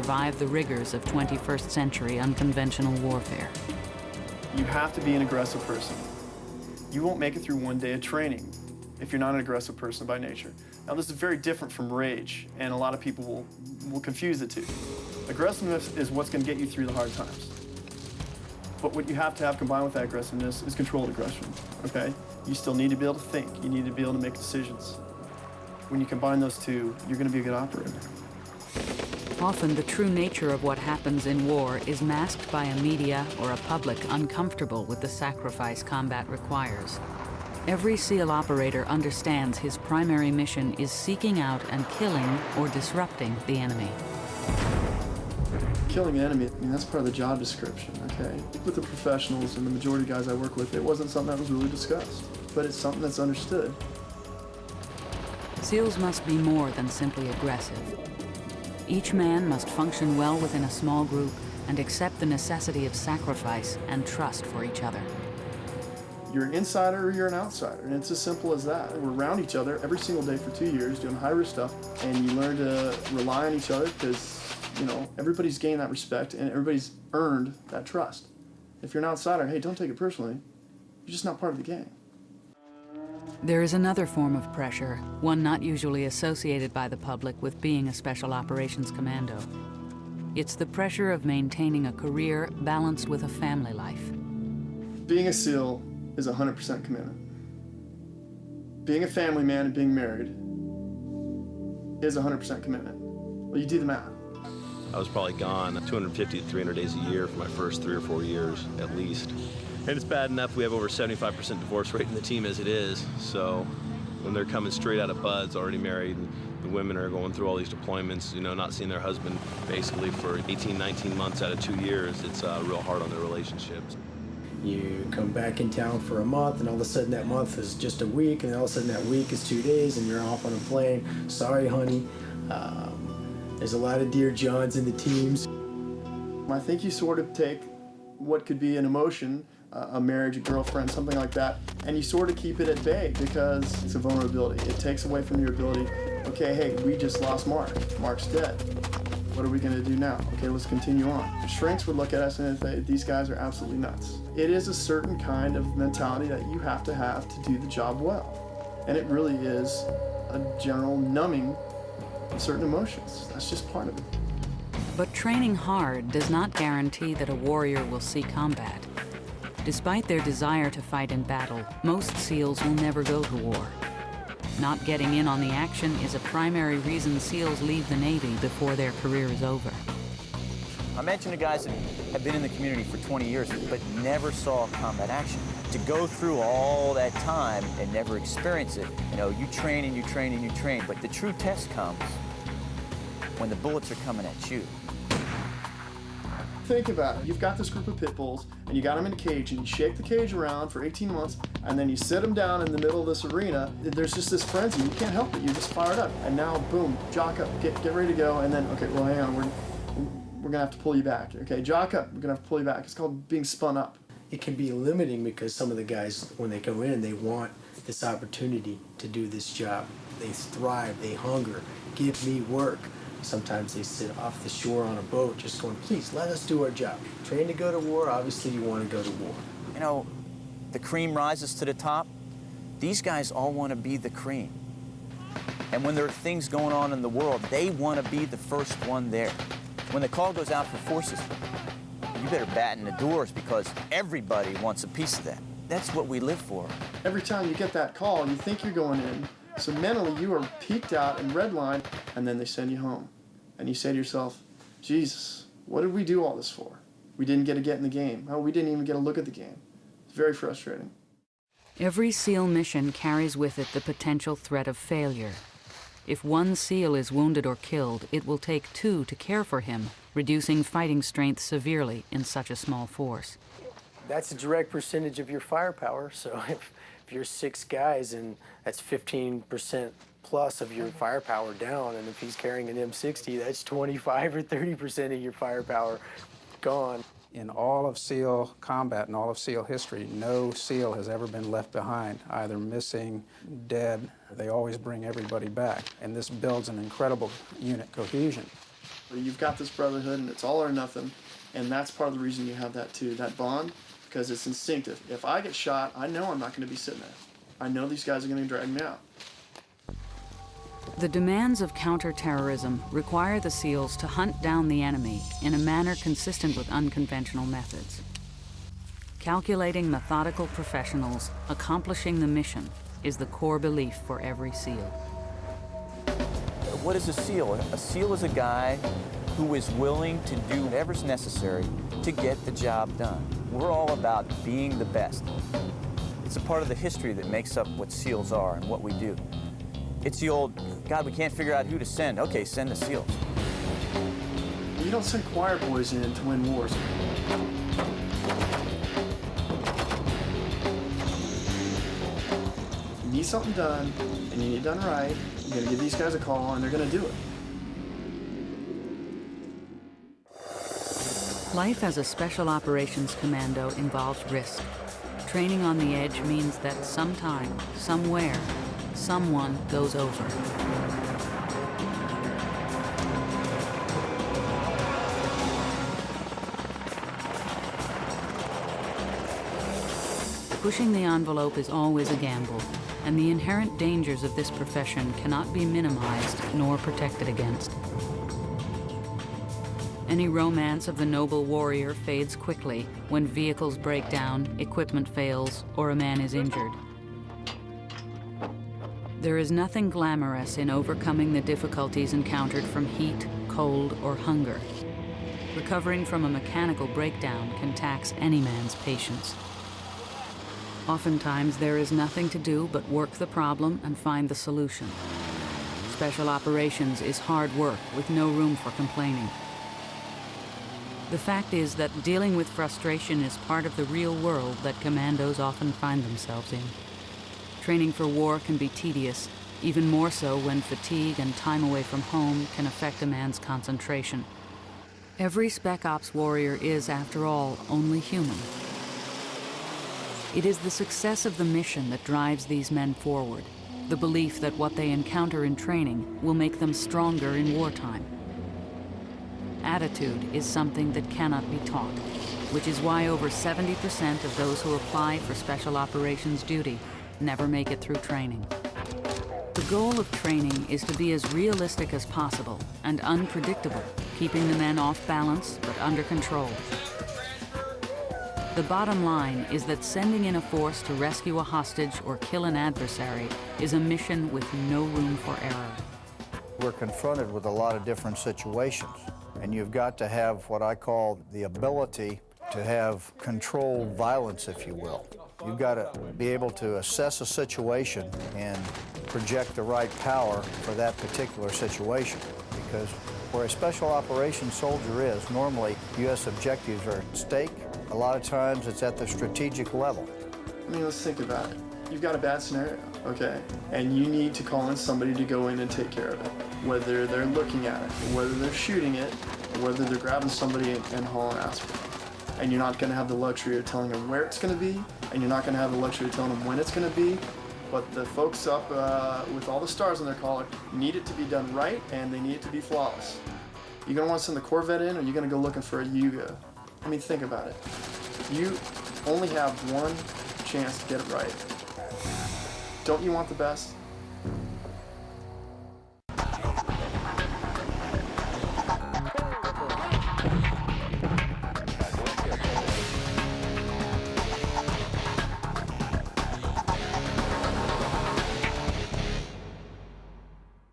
survive the rigors of 21st century unconventional warfare. You have to be an aggressive person. You won't make it through one day of training if you're not an aggressive person by nature. Now, this is very different from rage, and a lot of people will confuse the two. Aggressiveness is what's going to get you through the hard times. But what you have to have combined with that aggressiveness is controlled aggression, okay? You still need to be able to think. You need to be able to make decisions. When you combine those two, you're going to be a good operator. Often the true nature of what happens in war is masked by a media or a public uncomfortable with the sacrifice combat requires. Every SEAL operator understands his primary mission is seeking out and killing or disrupting the enemy. Killing an enemy, I mean, that's part of the job description, okay? With the professionals and the majority of guys I work with, it wasn't something that was really discussed, but it's something that's understood. SEALs must be more than simply aggressive. Each man must function well within a small group and accept the necessity of sacrifice and trust for each other. You're an insider or you're an outsider, and it's as simple as that. We're around each other every single day for 2 years doing high-risk stuff, and you learn to rely on each other because, you know, everybody's gained that respect and everybody's earned that trust. If you're an outsider, hey, don't take it personally. You're just not part of the gang. There is another form of pressure, one not usually associated by the public with being a Special Operations Commando. It's the pressure of maintaining a career balanced with a family life. Being a SEAL is 100% commitment. Being a family man and being married is 100% commitment. Well, you do the math. I was probably gone 250 to 300 days a year for my first 3 or 4 years, at least. And it's bad enough we have over 75% divorce rate in the team as it is, so when they're coming straight out of BUD/S, already married, and the women are going through all these deployments, you know, not seeing their husband basically for 18, 19 months out of 2 years, it's real hard on their relationships. You come back in town for a month, and all of a sudden that month is just a week, and all of a sudden that week is 2 days, and you're off on a plane. Sorry, honey. There's a lot of Dear Johns in the teams. I think you sort of take what could be an emotion, a marriage, a girlfriend, something like that, and you sort of keep it at bay because it's a vulnerability. It takes away from your ability, okay, hey, we just lost Mark. Mark's dead. What are we going to do now? Okay, let's continue on. Shrinks would look at us and say, these guys are absolutely nuts. It is a certain kind of mentality that you have to do the job well. And it really is a general numbing of certain emotions. That's just part of it. But training hard does not guarantee that a warrior will see combat. Despite their desire to fight in battle, most SEALs will never go to war. Not getting in on the action is a primary reason SEALs leave the Navy before their career is over. I mentioned to guys that have been in the community for 20 years but never saw combat action. To go through all that time and never experience it, you know, you train and you train and you train, but the true test comes when the bullets are coming at you. Think about it. You've got this group of pit bulls, and you got them in a cage, and you shake the cage around for 18 months, and then you sit them down in the middle of this arena. There's just this frenzy. You can't help it. You just fire it up. And now, boom, jock up, get ready to go, and then, okay, well, hang on, we're gonna have to pull you back. Okay, jock up, we're gonna have to pull you back. It's called being spun up. It can be limiting because some of the guys, when they go in, they want this opportunity to do this job. They thrive, they hunger, give me work. Sometimes they sit off the shore on a boat just going, please, let us do our job. Train to go to war, obviously you want to go to war. You know, the cream rises to the top. These guys all want to be the cream. And when there are things going on in the world, they want to be the first one there. When the call goes out for forces, you better batten the doors because everybody wants a piece of that. That's what we live for. Every time you get that call, you think you're going in, so mentally you are peaked out and redlined, and then they send you home. And you say to yourself, Jesus, what did we do all this for? We didn't get to get in the game. Oh, we didn't even get a look at the game. It's very frustrating. Every SEAL mission carries with it the potential threat of failure. If one SEAL is wounded or killed, it will take 2 to care for him, reducing fighting strength severely in such a small force. That's a direct percentage of your firepower, so if you're 6 guys and that's 15% plus of your firepower down, and if he's carrying an M60, that's 25 or 30% of your firepower gone. In all of SEAL combat and all of SEAL history, no SEAL has ever been left behind, either missing, dead. They always bring everybody back, and this builds an incredible unit cohesion. You've got this brotherhood and it's all or nothing, and that's part of the reason you have that too, that bond, because it's instinctive. If I get shot, I know I'm not going to be sitting there. I know these guys are going to drag me out. The demands of counterterrorism require the SEALs to hunt down the enemy in a manner consistent with unconventional methods. Calculating, methodical professionals accomplishing the mission is the core belief for every SEAL. What is a SEAL? A SEAL is a guy who is willing to do whatever's necessary to get the job done. We're all about being the best. It's a part of the history that makes up what SEALs are and what we do. It's the old, God, we can't figure out who to send. Okay, send the SEALs. You don't send choir boys in to win wars. If you need something done, and you need it done right, you're going to give these guys a call, and they're going to do it. Life as a Special Operations Commando involves risk. Training on the edge means that sometime, somewhere, someone goes over. Pushing the envelope is always a gamble, and the inherent dangers of this profession cannot be minimized nor protected against. Any romance of the noble warrior fades quickly when vehicles break down, equipment fails, or a man is injured. There is nothing glamorous in overcoming the difficulties encountered from heat, cold, or hunger. Recovering from a mechanical breakdown can tax any man's patience. Oftentimes, there is nothing to do but work the problem and find the solution. Special operations is hard work with no room for complaining. The fact is that dealing with frustration is part of the real world that commandos often find themselves in. Training for war can be tedious, even more so when fatigue and time away from home can affect a man's concentration. Every Spec Ops warrior is, after all, only human. It is the success of the mission that drives these men forward, the belief that what they encounter in training will make them stronger in wartime. Attitude is something that cannot be taught, which is why over 70% of those who apply for special operations duty never make it through training. The goal of training is to be as realistic as possible and unpredictable, keeping the men off balance but under control. The bottom line is that sending in a force to rescue a hostage or kill an adversary is a mission with no room for error. We're confronted with a lot of different situations, and you've got to have what I call the ability to have controlled violence, if you will. You've got to be able to assess a situation and project the right power for that particular situation, because where a special operations soldier is, normally U.S. objectives are at stake. A lot of times it's at the strategic level. I mean, let's think about it. You've got a bad scenario, okay? And you need to call in somebody to go in and take care of it. Whether they're looking at it, whether they're shooting it, or whether they're grabbing somebody and hauling ass. And you're not gonna have the luxury of telling them where it's gonna be, and you're not gonna have the luxury of telling them when it's gonna be. But the folks up with all the stars on their collar need it to be done right, and they need it to be flawless. You gonna wanna send the Corvette in, or you gonna go looking for a Yugo? I mean, think about it. You only have one chance to get it right. Don't you want the best?